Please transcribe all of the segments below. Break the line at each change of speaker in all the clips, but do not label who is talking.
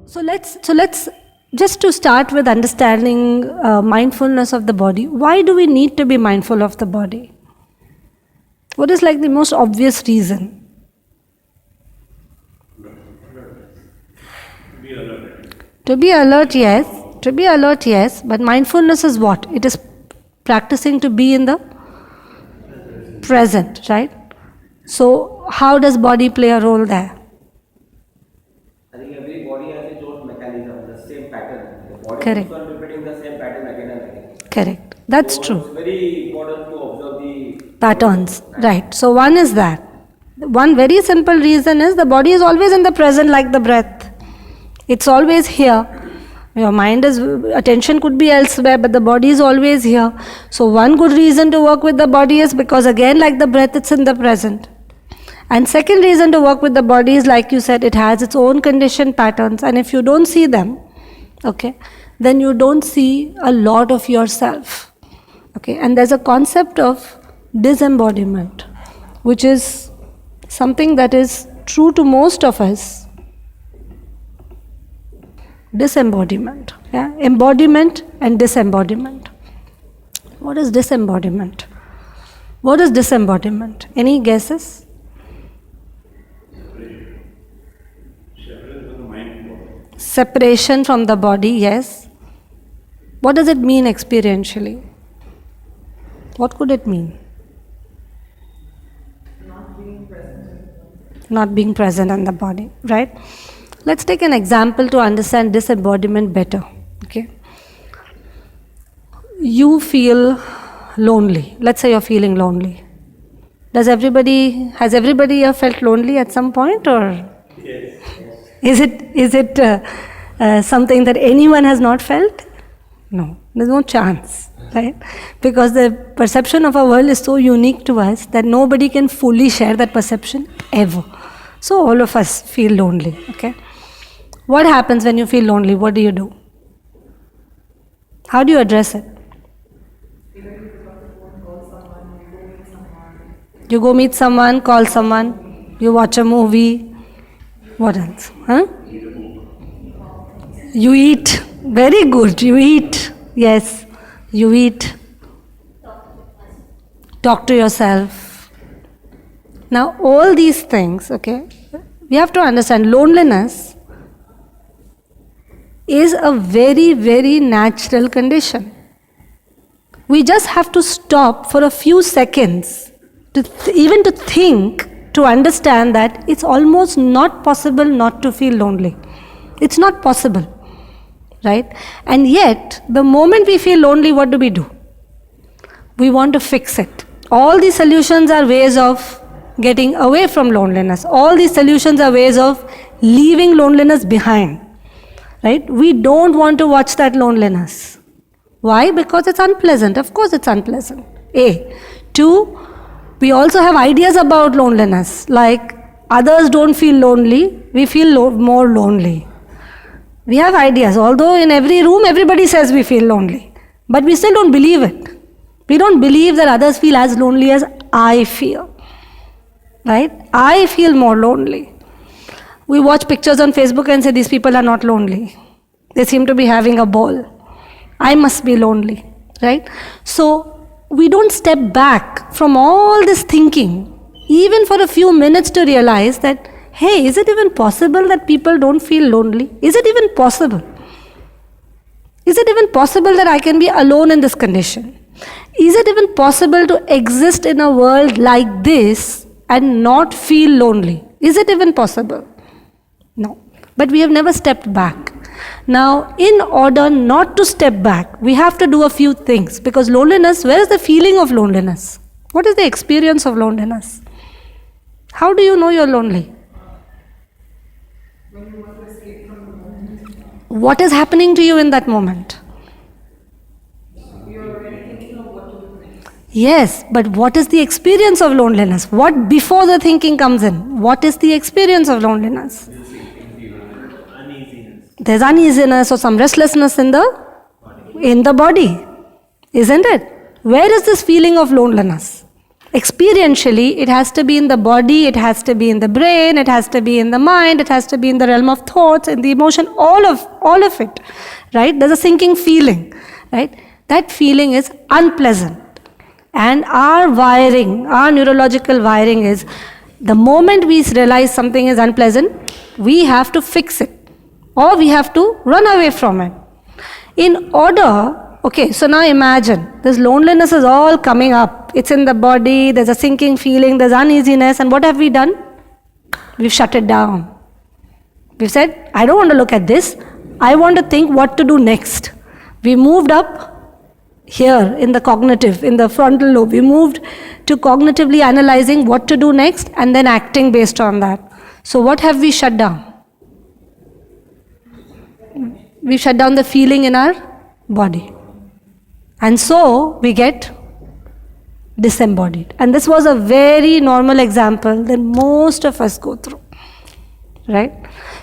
So let's just to start with understanding mindfulness of the body. Why do we need to be mindful of the body? What is like the most obvious reason? To be alert, yes. To be alert, yes. But mindfulness is what? It is practicing to be in the present, right? So how does body play a role there?
I think every body has its own mechanism, the same pattern. The body
Correct.
keeps on repeating the same pattern again and again.
Correct. That's
So
true.
it's very important to observe the
Patterns, right. So one is that. One very simple reason is the body is always in the present like the breath. It's always here. Your attention could be elsewhere, but the body is always here. So one good reason to work with the body is because again like the breath, it's in the present. And second reason to work with the body is, like you said, it has its own conditioned patterns, and if you don't see them, okay, then you don't see a lot of yourself. Okay, and there's a concept of disembodiment, which is something that is true to most of us. Disembodiment, yeah, embodiment and disembodiment. What is disembodiment? What is disembodiment? Any guesses? Separation from the body, yes. What does it mean experientially? What could it mean? Not being present in the body, right? Let's take an example to understand disembodiment better. Okay. You feel lonely. Let's say you're feeling lonely. Has everybody here felt lonely at some point, or?
Yes.
Is it something that anyone has not felt? No, there's no chance, right? Because the perception of our world is so unique to us that nobody can fully share that perception ever. So all of us feel lonely, okay? What happens when you feel lonely? What do you do? How do you address it? You go meet someone, call someone, you watch a movie. What else? Huh? You eat. Very good. You eat. Yes. You eat. Talk to yourself. Now, all these things, okay, we have to understand loneliness is a very, very natural condition. We just have to stop for a few seconds even to think, to understand that it's almost not possible not to feel lonely. It's not possible, right? And yet, the moment we feel lonely, what do? We want to fix it. All these solutions are ways of getting away from loneliness. All these solutions are ways of leaving loneliness behind, right? We don't want to watch that loneliness. Why? Because it's unpleasant. Of course it's unpleasant. A. 2, we also have ideas about loneliness, like others don't feel lonely, we feel more lonely. We have ideas, although in every room everybody says we feel lonely, but we still don't believe it. We don't believe that others feel as lonely as I feel, right? I feel more lonely. We watch pictures on Facebook and say these people are not lonely. They seem to be having a ball. I must be lonely, right? So we don't step back from all this thinking, even for a few minutes, to realize that, hey, is it even possible that people don't feel lonely? Is it even possible? Is it even possible that I can be alone in this condition? Is it even possible to exist in a world like this and not feel lonely? Is it even possible? No. But we have never stepped back. Now, in order not to step back, we have to do a few things. Because loneliness, where is the feeling of loneliness? What is the experience of loneliness? How do you know you're lonely?
When you want to escape from the moment.
What is happening to you in that moment?
You're already thinking of what to do next.
Yes, but what is the experience of loneliness? What before the thinking comes in? What is the experience of loneliness? There's uneasiness or some restlessness in the body, isn't it? Where is this feeling of loneliness? Experientially, it has to be in the body, it has to be in the brain, it has to be in the mind, it has to be in the realm of thoughts, in the emotion, all of it, right? There's a sinking feeling, right? That feeling is unpleasant. And our wiring, our neurological wiring is, the moment we realize something is unpleasant, we have to fix it, or we have to run away from it. In order, okay, so now imagine, this loneliness is all coming up. It's in the body, there's a sinking feeling, there's uneasiness, and what have we done? We've shut it down. We've said, I don't want to look at this, I want to think what to do next. We moved up here in the cognitive, in the frontal lobe. We moved to cognitively analyzing what to do next and then acting based on that. So what have we shut down? We shut down the feeling in our body. And so we get disembodied. And this was a very normal example that most of us go through. Right?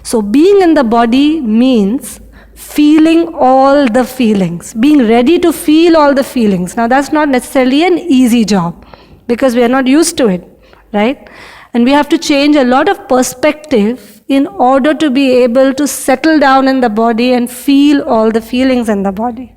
So being in the body means feeling all the feelings, being ready to feel all the feelings. Now that's not necessarily an easy job because we are not used to it, right? And we have to change a lot of perspective in order to be able to settle down in the body and feel all the feelings in the body.